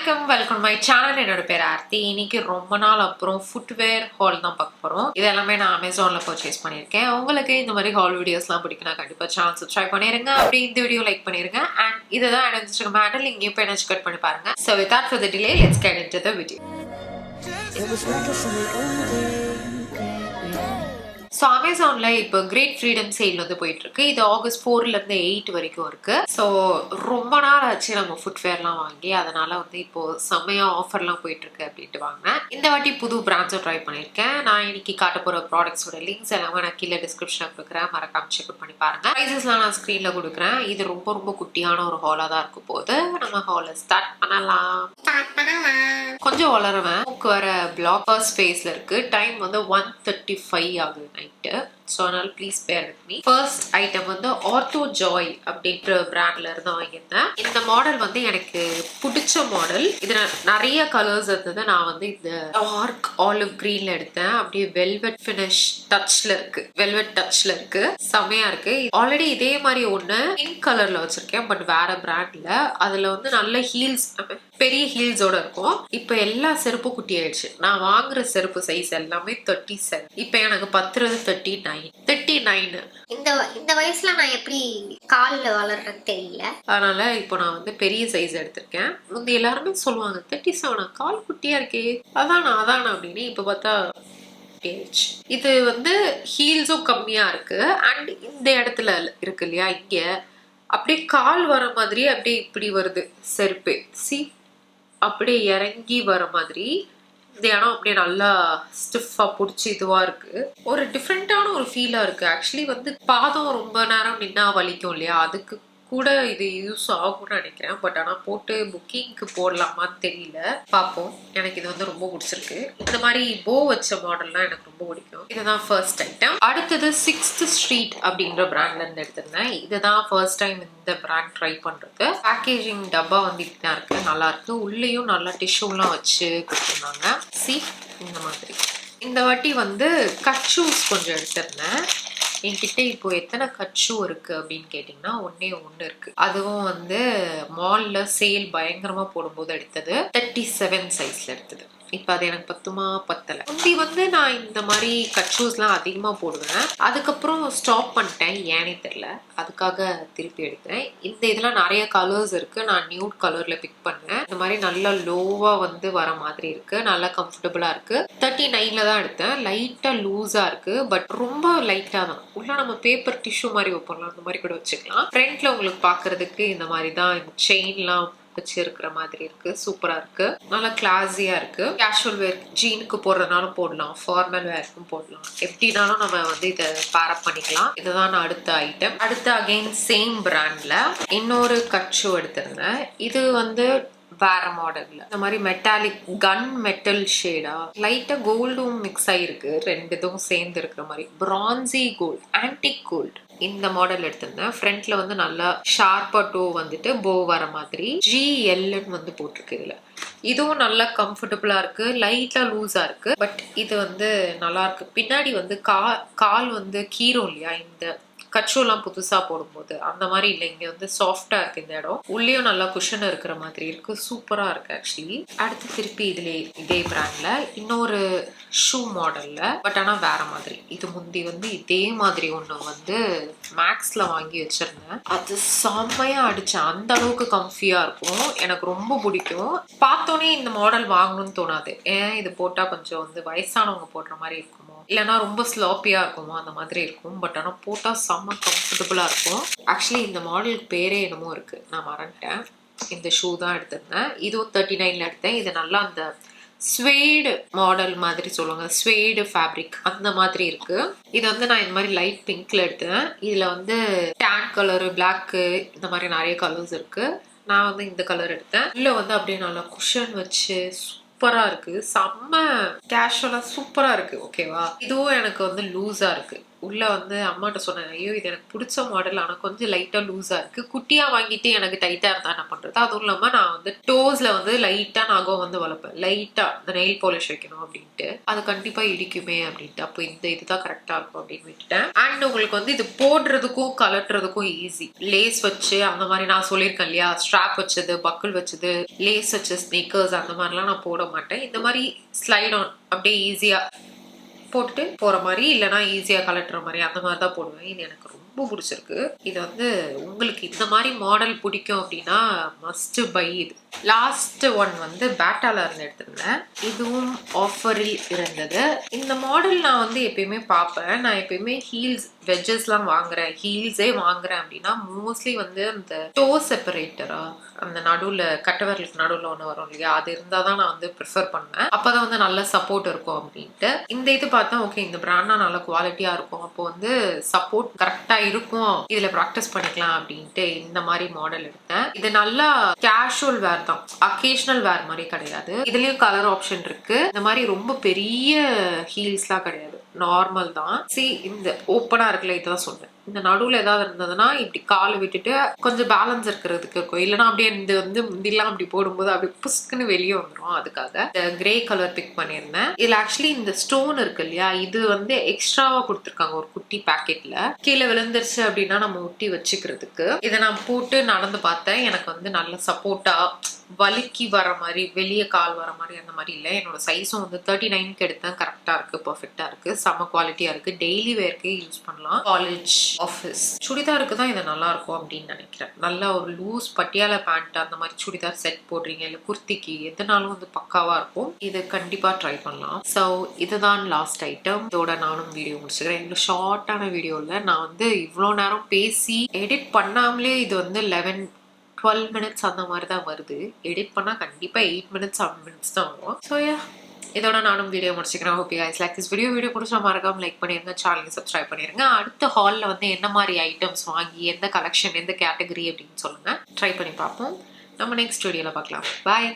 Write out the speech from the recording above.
வணக்கம், welcome my channel. என்னோட பேர் ஆர்த்தி. இன்னைக்கு ரொம்ப நாள் அப்புறம் ஃபுட்வேர் ஹால் தான் பார்க்க போறோம். இது எல்லாமே நான் அமேசான்ல பர்ச்சேஸ் பண்ணியிருக்கேன். உங்களுக்கு இந்த மாதிரி ஹால் வீடியோஸ்லாம் பிடிக்குன்னா கண்டிப்பா சேனல் சப்ஸ்கிரைப் பண்ணிருங்க. அப்படி இந்த வீடியோ லைக் பண்ணிருங்க. அண்ட் இதுதான் என்னோட இன்ஸ்டாகிராம் ஹேண்டில். இங்கேயும் போய் என்ன செக் பண்ணி பாருங்க. So without further delay, let's get into the video. So அமேசானில் இப்போ கிரேட் ஃப்ரீடம் சேல் வந்து போயிட்டு இருக்கு. இது ஆகஸ்ட் 4லேருந்து 8 வரைக்கும் இருக்கு. ஸோ ரொம்ப நாள் ஆச்சு நம்ம ஃபுட்வேர்லாம் வாங்கி, அதனால வந்து இப்போ செம்மையா ஆஃபர்லாம் போயிட்டு இருக்கு அப்படின்ட்டு வாங்கினேன். இந்த வாட்டி புது பிராண்ட்ஸும் ட்ரை பண்ணியிருக்கேன். நான் இன்னைக்கு காட்ட போகிற ப்ராடக்ட்ஸோட லிங்க்ஸ் எல்லாமே நான் கீழே டிஸ்கிரிப்ஷனில் கொடுக்குறேன். மறக்காம செக் பண்ணி பாருங்க. ப்ரைஸஸ்லாம் நான் ஸ்க்ரீனில் கொடுக்குறேன். இது ரொம்ப ரொம்ப குட்டியான ஒரு ஹாலாக தான் இருக்கும் போது நம்ம ஹாலை ஸ்டார்ட் பண்ணலாம். கொஞ்சம் வளருவேன். புக் வர பிளாக்கர்ஸ் ஃபேஸ்ல இருக்கு. டைம் வந்து 1:35 ஆகுது நைட்டு. ஸோ அதனால please bear with me. First item வந்து ஆர்த்தோ ஜாய் அப்படின்ற பிராண்ட்ல இருந்து வாங்கியிருந்தேன். இந்த மாடல் வந்து எனக்கு பிடிச்ச மாடல். இதுல நிறைய கலர்ஸ் இருந்தது. நான் வந்து இந்த டார்க் ஆலிவ் கிரீன்ல எடுத்தேன். அப்படியே வெல்வெட் ஃபினிஷ் டச்ல இருக்கு. வெல்வெட் டச்ல இருக்கு. செமையா இருக்கு. ஆல்ரெடி இதே மாதிரி ஒண்ணு பிங்க் கலர்ல வச்சிருக்கேன், பட் வேற பிராண்ட்ல. அதுல வந்து நல்ல ஹீல்ஸ், பெரிய ஹீல்ஸோட இருக்கும். இப்ப எல்லா செருப்பும் குட்டி ஆயிடுச்சு. நான் வாங்குற செருப்பு சைஸ் எல்லாமே 37. இப்ப எனக்கு பத்துறது 39. இந்த வயசுல நான் எப்படி கால்ல வளர்றது தெரியல. அதனால இப்போ நான் வந்து பெரிய சைஸ் எடுத்திருக்கேன். முந்தி எல்லாருமே சொல்லுவாங்க 37 கால் குட்டியா இருக்கே, அதானா அப்படின்னு. இப்ப பார்த்தா இது வந்து ஹீல்ஸும் கம்மியா இருக்கு. அண்ட் இந்த இடத்துல இருக்கு இல்லையா, இங்க அப்படியே கால் வர மாதிரி அப்படியே இப்படி வருது செருப்பு. அப்படியே இறங்கி வர மாதிரி இந்த இடம் அப்படியே நல்லா ஸ்டிஃபா பிடிச்சி இதுவா இருக்கு. ஒரு டிஃப்ரெண்டான ஒரு ஃபீலா இருக்கு. ஆக்சுவலி வந்து பாதம் ரொம்ப நேரம் நின்னா வலிக்கும் இல்லையா, அதுக்கு கூட இது யூஸ் ஆகும்னு நினைக்கிறேன். பட் ஆனால் போட்டு புக்கிங்க்கு போடலாமான்னு தெரியல, பார்ப்போம். எனக்கு இது வந்து ரொம்ப பிடிச்சிருக்கு. இந்த மாதிரி போ வச்ச மாடல்லாம் எனக்கு ரொம்ப பிடிக்கும். இதுதான் ஃபர்ஸ்ட் ஐட்டம். அடுத்தது 6th ஸ்ட்ரீட் அப்படின்ற பிராண்ட்ல இருந்து எடுத்திருந்தேன். இதுதான் ஃபர்ஸ்ட் டைம் இந்த பிராண்ட் ட்ரை பண்றது. பேக்கேஜிங் டப்பா வந்து இப்படிதான் இருக்கு, நல்லா இருக்கு. உள்ளேயும் நல்லா டிஷ்யூலாம் வச்சு கொடுத்துருந்தாங்க. இந்த மாதிரி. இந்த வாட்டி வந்து கட் ஷூஸ் கொஞ்சம் எடுத்திருந்தேன். என்கிட்ட இப்போ எத்தனை கட் ஷூ இருக்கு அப்படின்னு கேட்டீங்கன்னா ஒன்னே ஒண்ணு இருக்கு. அதுவும் வந்து மால்ல சேல் பயங்கரமா போடும்போது எடுத்தது. 37 சைஸ்ல எடுத்தது. இப்ப அது எனக்கு பத்தல. முந்தி வந்து நான் இந்த மாதிரி கட் ஷூஸ்லாம் அதிகமா போடுவேன். அதுக்கப்புறம் ஸ்டாப் பண்ணிட்டேன், ஏனே தெரியல. அதுக்காக திருப்பி எடுக்கிறேன். இந்த இதெல்லாம் நிறைய கலர்ஸ் இருக்கு. நான் நியூட் கலர்ல பிக் பண்ணேன். இந்த மாதிரி நல்லா லோவா வந்து வர மாதிரி இருக்கு. நல்லா கம்ஃபர்டபுளா இருக்கு. 39ல தான் எடுத்தேன். லைட்டா லூஸா இருக்கு, பட் ரொம்ப லைட்டா தான். உள்ள நம்ம பேப்பர் டிஷ்யூ மாதிரி வைப்போம்லாம், அந்த மாதிரி கூட வச்சுக்கலாம். ஃப்ரண்ட்ல உங்களுக்கு பாக்குறதுக்கு இந்த மாதிரி தான் செயின்லாம் வச்சு இருக்கிற மாதிரி இருக்கு. சூப்பரா இருக்கு. நல்லா கிளாஸியா இருக்கு. கேஷுவல் வேர் ஜீனுக்கு போடுறதுனாலும் போடலாம், ஃபார்மல் வேருக்கும் போடலாம். எப்படினாலும் நம்ம வந்து இதை பேரப் பண்ணிக்கலாம். இதுதான் நான் அடுத்த ஐட்டம். அடுத்து அகைன் சேம் பிராண்ட்ல இன்னொரு கட் ஷூ எடுத்திருந்தேன். இது வந்து வேற மாடல்ல இந்த மாதிரி மெட்டாலிக் கன் மெட்டல் ஷேடா லைட்டா கோல்டும் மிக்ஸ் ஆயிருக்கு. ரெண்டு இதுவும் சேர்ந்து இருக்கிற மாதிரி பிரான்சி கோல்டு, ஆன்டிக் கோல்டு. இந்த மாடல் எடுத்திருந்தேன். ஃப்ரண்ட்ல வந்து நல்லா ஷார்ப்பா டோ வந்துட்டு போ வர மாதிரி GLன்னு வந்து போட்டிருக்கு. இதுல இதுவும் நல்லா கம்ஃபர்டபுளா இருக்கு. லைட்டா லூஸா இருக்கு, பட் இது வந்து நல்லா இருக்கு. பின்னாடி வந்து கால் வந்து கீரும் இல்லையா, இந்த கட்ஷூலாம் புதுசா போடும்போது அந்த மாதிரி இல்லை. இங்க வந்து சாஃப்டா இருக்கு இந்த இடம். உள்ளேயும் நல்லா குஷன் இருக்கிற மாதிரி இருக்கு. சூப்பரா இருக்கு ஆக்சுவலி. அடுத்து திருப்பி இதே பிராண்ட்ல இன்னொரு ஷூ மாடல்ல, பட் ஆனா வேற மாதிரி. இது முந்தி வந்து இதே மாதிரி ஒண்ணு வந்து மேக்ஸ்ல வாங்கி வச்சிருந்தேன். அது செம்மையா அடிச்சேன். அந்த அளவுக்கு கம்ஃபியா இருக்கும். எனக்கு ரொம்ப பிடிக்கும். பார்த்தோன்னே இந்த மாடல் வாங்கணும்னு தோணாது. ஏன் இது போட்டா கொஞ்சம் வந்து வயசானவங்க போடுற மாதிரி இருக்குமோ, இல்லைன்னா ரொம்ப ஸ்லாப்பியா இருக்குமோ, அந்த மாதிரி இருக்கும். பட் ஆனால் போட்டா செம்ம கம்ஃபர்டபுளா இருக்கும். ஆக்சுவலி இந்த மாடலுக்கு பேரே என்னமோ இருக்கு, நான் மறந்துட்டேன். இந்த ஷூ தான் எடுத்திருந்தேன். இதுவும் 39ல எடுத்தேன். இது நல்லா அந்த ஸ்வேடு மாடல் மாதிரி சொல்லுவாங்க, ஸ்வேடு ஃபேப்ரிக் அந்த மாதிரி இருக்கு. இது வந்து நான் இந்த மாதிரி லைட் பிங்க்ல எடுத்தேன். இதுல வந்து டேன் கலரு, பிளாக்கு, இந்த மாதிரி நிறைய கலர்ஸ் இருக்கு. நான் வந்து இந்த கலர் எடுத்தேன். உள்ள வந்து அப்படியே நல்லா குஷன் வச்சு சூப்பரா இருக்கு. செம்ம கேஷுவலா சூப்பரா இருக்கு. ஓகேவா. இதுவும் எனக்கு வந்து லூஸா இருக்கு. உள்ள வந்து அம்மாட்ட சொன்னேன், ஐயோ இது எனக்கு பிடிச்ச மாடல், ஆனால் கொஞ்சம் லைட்டாக லூஸாக இருக்கு, குட்டியா வாங்கிட்டு எனக்கு டைட்டா இருந்தா என்ன பண்றது. அதுவும் இல்லாம நான் வந்து டோஸ்ல வந்து லைட்டா நகம் வந்து வளர்ப்பேன், லைட்டா இந்த நெயில் பாலிஷ் வைக்கணும் அப்படின்ட்டு, அது கண்டிப்பா இடிக்குமே அப்படின்ட்டு, அப்போ இந்த இதுதான் கரெக்டா இருக்கும் அப்படின்னு விட்டுட்டேன். அண்ட் உங்களுக்கு வந்து இது போடுறதுக்கும் கலட்டுறதுக்கும் ஈஸி. லேஸ் வச்சு அந்த மாதிரி நான் சொல்லியிருக்கேன் இல்லையா, ஸ்ட்ராப் வச்சது, பக்கிள் வச்சது, லேஸ் வச்ச ஸ்னீக்கர்ஸ் அந்த மாதிரிலாம் நான் போட மாட்டேன். இந்த மாதிரி ஸ்லைட் ஆன் அப்படியே ஈஸியா போட்டுட்டு போற மாதிரி, இல்லைனா ஈஸியா கலட்டுற மாதிரி அந்த மாதிரி தான் போடுவேன். இது எனக்கு ரொம்ப பிடிச்சிருக்கு. இது வந்து உங்களுக்கு இந்த மாதிரி மாடல் பிடிக்கும் அப்படின்னா மஸ்ட் பை. இது லாஸ்ட் ஒன் வந்து பேட்டால இருந்து எடுத்திருந்தேன். இதுவும் ஆஃபரில் இருந்தது. இந்த மாடல் நான் வந்து எப்பயுமே பார்ப்பேன். நான் எப்பயுமே ஹீல்ஸ் வெஜஸ்லாம் வாங்குறேன், ஹீல்ஸே வாங்குறேன் அப்படின்னா மோஸ்ட்லி வந்து அந்த டோ செப்பரேட்டரா, அந்த நடுவில் கட்டவரலுக்கு நடுவில் ஒன்று வரும் இல்லையா, அது இருந்தால் தான் நான் வந்து ப்ரிஃபர் பண்ணுவேன். அப்போ தான் வந்து நல்ல சப்போர்ட் இருக்கும் அப்படின்ட்டு. இந்த இது பார்த்தா ஓகே இந்த பிராண்ட்னா நல்ல குவாலிட்டியாக இருக்கும், அப்போ வந்து சப்போர்ட் கரெக்டாக இருக்கும், இதில் ப்ராக்டிஸ் பண்ணிக்கலாம் அப்படின்ட்டு இந்த மாதிரி மாடல் எடுத்தேன். இது நல்லா கேஷுவல் வேர் தான், அக்கேஷனல் வேர் மாதிரி கிடையாது. இதுலேயும் கலர் ஆப்ஷன் இருக்கு. இந்த மாதிரி ரொம்ப பெரிய ஹீல்ஸ்லாம் கிடையாது, நார்மல் தான். இந்த ஓப்பனா இருக்குல்ல, இதுதான் சொன்னேன். இந்த நடுவில் ஏதாவது இருந்ததுன்னா இப்படி கால் விட்டுட்டு கொஞ்சம் பேலன்ஸ் இருக்கிறதுக்கு இருக்கும், இல்லைன்னா அப்படியே இந்த வந்து முந்திலாம் அப்படி போடும்போது அப்படி புஸ்க்குன்னு வெளியே வந்துடும். அதுக்காக இந்த கிரே கலர் பிக் பண்ணியிருந்தேன். இதுல ஆக்சுவலி இந்த ஸ்டோன் இருக்கு இல்லையா, இது வந்து எக்ஸ்ட்ராவா கொடுத்துருக்காங்க ஒரு குட்டி பேக்கெட்ல. கீழே விழுந்துருச்சு அப்படின்னா நம்ம ஒட்டி வச்சுக்கிறதுக்கு. இதை நான் போட்டு நடந்து பார்த்தேன், எனக்கு வந்து நல்ல சப்போர்ட்டா வலிக்கி வர மாதிரி, வெளியே கால் வர மாதிரி அந்த மாதிரி இல்லை. என்னோட சைஸும் வந்து 39க்கு எடுத்தேன், கரெக்டா இருக்கு, பர்ஃபெக்டா இருக்கு, செம குவாலிட்டியா இருக்கு, டெய்லி வேர்க்கே யூஸ் பண்ணலாம். காலேஜ், ஆஃபீஸ் சுடிதாருக்கு தான் இது நல்லா இருக்கும் அப்படின்னு நினைக்கிறேன். நல்லா ஒரு லூஸ் பட்டியாலா பேண்ட் அந்த மாதிரி சுடிதார் செட் போடுறீங்க, இல்லை குர்த்திக்கு எதுனாலும் வந்து பக்காவா இருக்கும். இது கண்டிப்பா ட்ரை பண்ணலாம். ஸோ இதுதான் லாஸ்ட் ஐட்டம். இதோட நானும் வீடியோ முடிச்சுக்கிறேன். இவ்வளோ ஷார்ட்டான வீடியோவில் நான் வந்து இவ்வளோ நேரம் பேசி எடிட் பண்ணாமலே இது வந்து 11-12 மினிட்ஸ் அந்த மாதிரி தான் வருது. எடிட் பண்ணால் கண்டிப்பாக 8 மினிட்ஸ் 7 மினிட்ஸ் தான் வரும். ஸோ இதோட நானும் வீடியோ முடிச்சுக்கிறேன். Okay guys, like this video பிடிச்சா மறக்காம லைக் பண்ணிருங்க, சேனலுக்கு சப்ஸ்கிரைப் பண்ணிருங்க. அடுத்த ஹாலில் வந்து என்ன மாதிரி ஐட்டம்ஸ் வாங்கி, எந்த கலெக்ஷன், எந்த கேட்டகரி அப்படின்னு சொல்லுங்க, ட்ரை பண்ணி பார்ப்போம். நம்ம நெக்ஸ்ட் வீடியோவில் பார்க்கலாம். பாய்.